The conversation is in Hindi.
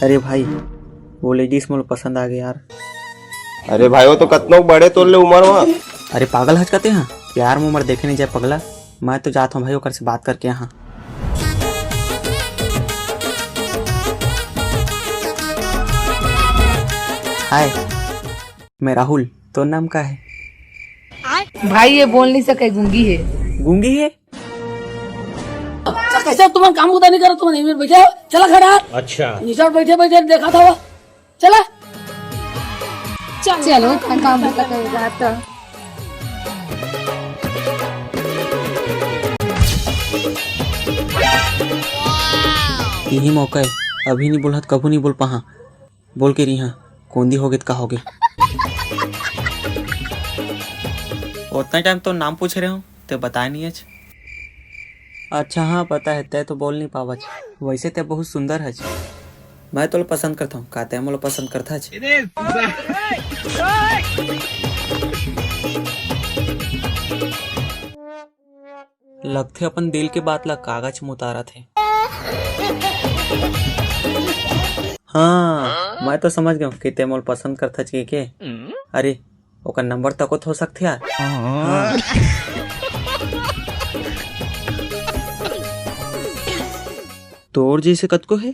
अरे भाई वो लेडीज मोल पसंद आ गया यार। अरे भाई वो तो कतनो बड़े तोर ले उमर हुआ। अरे पागल हचकाते हैं प्यार में उम्र देखे नहीं जाए पगला। मैं तो जाता हूँ भाई ओकर से बात करके यहाँ। हाय मैं राहुल, तो नाम का है? भाई ये बोल नहीं सके, गूंगी है। गूंगी है? कैसे तुम्हारा काम उदा नहीं करा, तुम नहीं बैठे चला खड़ा। अच्छा निशान बैठे बैठे देखा था वो। चला चलो काम पता करेगा तो। यही मौका है, अभी नहीं बोलत कबू नहीं बोल पहा। बोल के रही कौंदी होगे तो कहोगे। उतना टाइम तो नाम पूछ रहे हो तो बताया नहीं है। अच्छा हाँ पता है, तय तो बोल नहीं पावा। वैसे तय बहुत सुंदर है। मैं तो पसंद करता हूँ, का तय मोला पसंद करता है। लगते अपन दिल के बात ला कागज में उतारा थे। हाँ मैं तो समझ गया कि ते मोल पसंद करता है के। अरे ओकर नंबर तक हो सकते यार। हाँ। तोर जैसे कत को है।